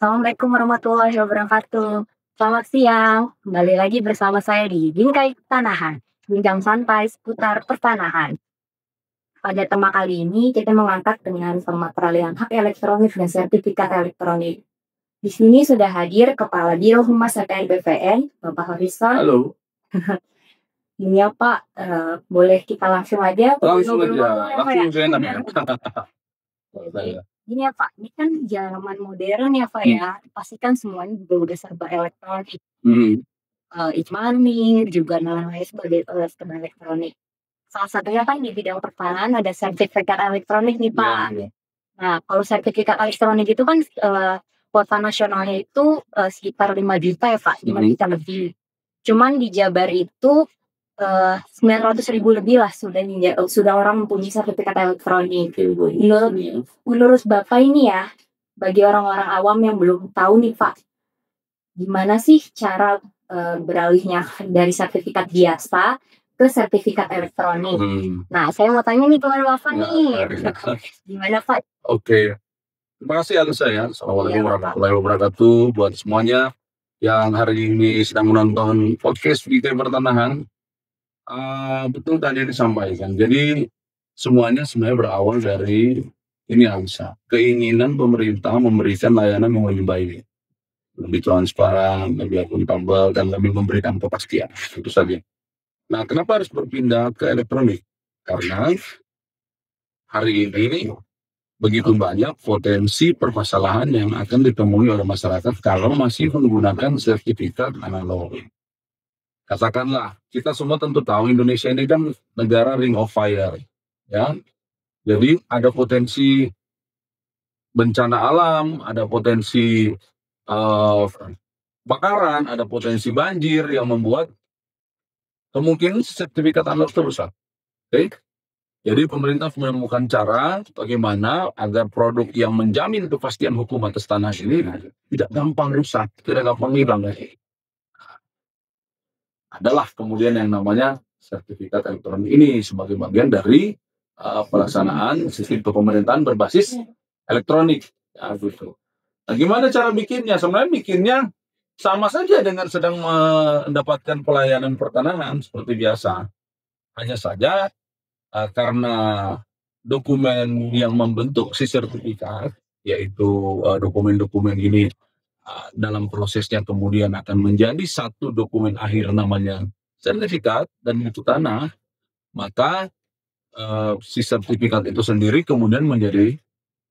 Assalamualaikum warahmatullahi wabarakatuh. Selamat siang, kembali lagi bersama saya di Bingkai Tanahan, bincang santai seputar pertanahan. Pada tema kali ini kita mengangkat dengan tema peralihan hak elektronik dan sertifikat elektronik. Di sini sudah hadir Kepala Biro Humas APN BPN, Bapak Horizon. Halo, Ini ya Pak, boleh kita langsung aja langsung ngobrol-ngobrol aja, ya Pak ya? langsung enak ya. Kalau saya. Ini ya Pak, ini kan zaman modern ya Pak ya, pastikan semuanya juga udah serba elektronik. Mhm, E-money, juga lain-lain sebagai sistem elektronik. Salah satunya kan di bidang pertanahan ada sertifikat elektronik nih, iya Pak. iya. Nah, kalau sertifikat elektronik itu kan, kuota nasionalnya itu, sekitar 5 juta ya, Pak, 5 juta lebih. Cuman di Jabar itu, 900 ribu lebih lah sudah orang mempunyai sertifikat elektronik. Menurut Bapak ini ya, bagi orang-orang awam yang belum tahu nih, Pak, gimana sih cara, beralihnya dari sertifikat biasa ke sertifikat elektronik? Nah, saya mau tanya nih kepada Bapak Ya, nih, ya. gimana Pak? Oke, terima kasih Alisa ya. Assalamualaikum Iya, Bapak. warahmatullahi wabarakatuh buat semuanya yang hari ini sedang menonton podcast Bingkai Pertanahan. Betul tadi disampaikan. Jadi semuanya sebenarnya berawal dari ini Alisa, keinginan pemerintah memberikan layanan yang lebih baik, lebih transparan, lebih akuntabel, dan lebih memberikan kepastian. Itu saja. Nah, kenapa harus berpindah ke elektronik? Karena hari ini begitu banyak potensi permasalahan yang akan ditemui oleh masyarakat kalau masih menggunakan sertifikat analog. Katakanlah, kita semua tentu tahu Indonesia ini kan negara ring of fire, ya. Jadi ada potensi bencana alam, ada potensi kebakaran, ada potensi banjir yang membuat kemungkinan sertifikat analog itu rusak. Oke? Jadi pemerintah menemukan cara bagaimana agar produk yang menjamin kepastian hukum atas tanah ini tidak gampang rusak, tidak gampang hilang. Adalah kemudian yang namanya sertifikat elektronik ini sebagai bagian dari pelaksanaan sistem pemerintahan berbasis elektronik. Ya, gitu. Nah, gimana cara bikinnya? Sebenarnya bikinnya sama saja dengan sedang mendapatkan pelayanan pertanahan seperti biasa. Hanya saja karena dokumen yang membentuk si sertifikat, yaitu dokumen-dokumen ini dalam prosesnya kemudian akan menjadi satu dokumen akhir namanya sertifikat dan mutu tanah, maka si sertifikat itu sendiri kemudian menjadi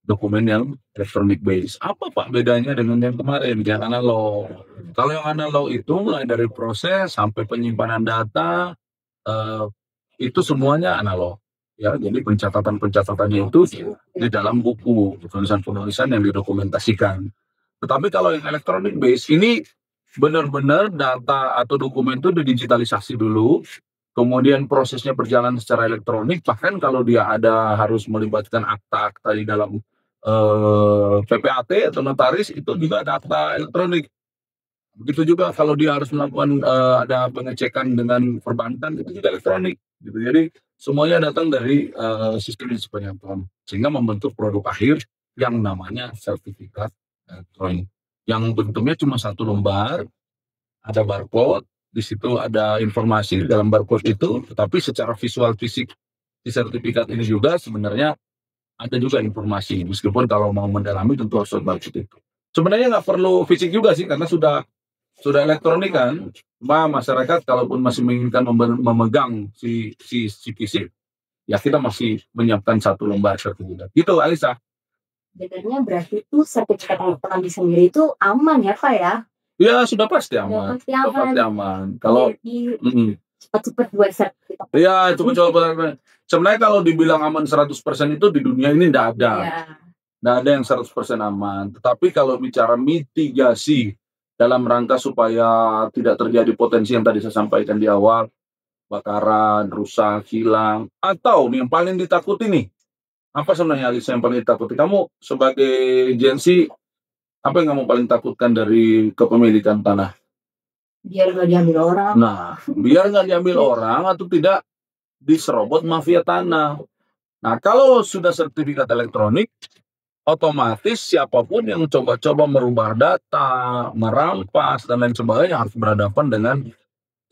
dokumen yang electronic base. Apa Pak bedanya dengan yang kemarin, yang analog? Kalau yang analog itu mulai dari proses sampai penyimpanan data, eh, itu semuanya analog. Ya, jadi pencatatan-pencatatannya itu di dalam buku, tulisan-tulisan yang didokumentasikan. Tetapi kalau yang electronic base ini benar-benar data atau dokumen itu didigitalisasi dulu, kemudian prosesnya berjalan secara elektronik, bahkan kalau dia ada harus melibatkan akta-akta di dalam PPAT atau notaris itu juga ada akta elektronik. Begitu juga kalau dia harus melakukan ada pengecekan dengan perbankan itu juga elektronik. Gitu. Jadi semuanya datang dari sistem penyampaian sehingga membentuk produk akhir yang namanya sertifikat elektronik. Yang bentuknya cuma satu lembar, ada barcode, di situ ada informasi dalam barcode itu, tetapi secara visual fisik di sertifikat ini juga sebenarnya ada juga informasi, meskipun kalau mau mendalami tentu harus barcode itu. Sebenarnya nggak perlu fisik juga sih, karena sudah elektronik kan. Masyarakat kalaupun masih menginginkan memegang si fisik, ya kita masih menyiapkan satu lembar sertifikat. Gitu, Alisa. Sebenarnya berarti itu sertifikat elektronik sendiri itu aman ya, Pak ya? Ya sudah pasti Sudah aman. pasti Sudah aman. pasti aman. Kalau Cepat-cepat buat sertifikat. ya coba sebenarnya kalau dibilang aman 100% itu di dunia ini tidak ada. Iya. Tidak ada yang 100% aman. Tetapi kalau bicara mitigasi dalam rangka supaya tidak terjadi potensi yang tadi saya sampaikan di awal, bakaran, rusak, hilang, atau yang paling ditakuti nih, apa sebenarnya Alisa yang paling ditakuti? Kamu sebagai Gen Z, apa yang kamu paling takutkan dari kepemilikan tanah? Biar nggak diambil orang. Nah, biar nggak diambil orang atau tidak diserobot mafia tanah. Nah, kalau sudah sertifikat elektronik, otomatis siapapun yang coba-coba merubah data, merampas dan lain sebagainya harus berhadapan dengan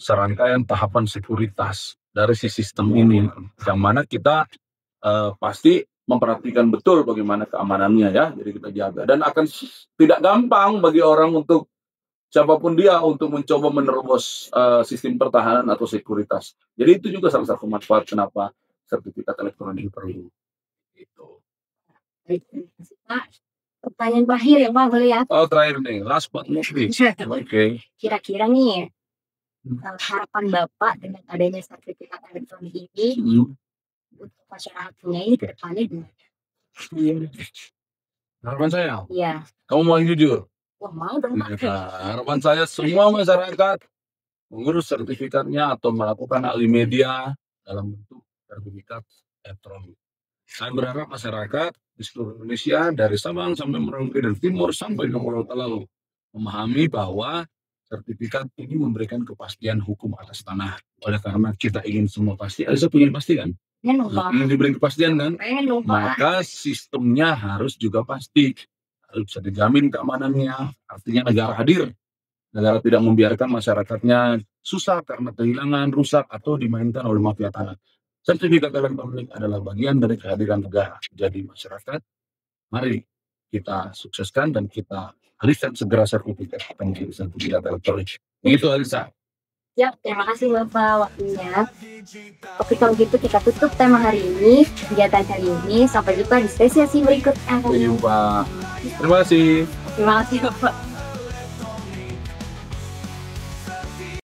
serangkaian tahapan sekuritas dari si sistem ini, yang mana kita pasti memperhatikan betul bagaimana keamanannya ya, jadi kita jaga dan akan tidak gampang bagi orang untuk siapapun dia untuk mencoba menerobos sistem pertahanan atau sekuritas. Jadi itu juga salah satu manfaat kenapa sertifikat elektronik perlu. Gitu. Pak, pertanyaan terakhir ya Pak, boleh ya? Oh terakhir nih, last but not least. Oke. Kira-kira nih harapan Bapak dengan adanya sertifikat elektronik ini untuk masyarakat punya ini ke depannya gimana? Harapan saya? Iya. Kamu mau yang jujur? Wah mau dong Pak. Harapan saya semua masyarakat mengurus sertifikatnya atau melakukan alih media dalam bentuk sertifikat elektronik. Saya berharap masyarakat di seluruh Indonesia dari Sabang sampai Merauke dan Timur sampai ke Pulau Talaut memahami bahwa sertifikat ini memberikan kepastian hukum atas tanah. Oleh karena kita ingin semua pasti, saya punya pasti kan? Ingin diberi kepastian kan? Maka sistemnya harus juga pasti, harus bisa dijamin keamanannya. Artinya negara hadir, negara tidak membiarkan masyarakatnya susah karena kehilangan, rusak atau dimainkan oleh mafia tanah. Sertifikat elektronik adalah bagian dari kehadiran negara. Jadi masyarakat, mari kita sukseskan dan kita alihkan segera sertifikat elektronik. Itu Alisa. Ya, terima kasih Bapak waktunya. Oke, kalau gitu kita tutup tema hari ini, kegiatan hari ini. Sampai jumpa di sesi berikutnya. Sampai jumpa. Terima kasih. Terima kasih Bapak.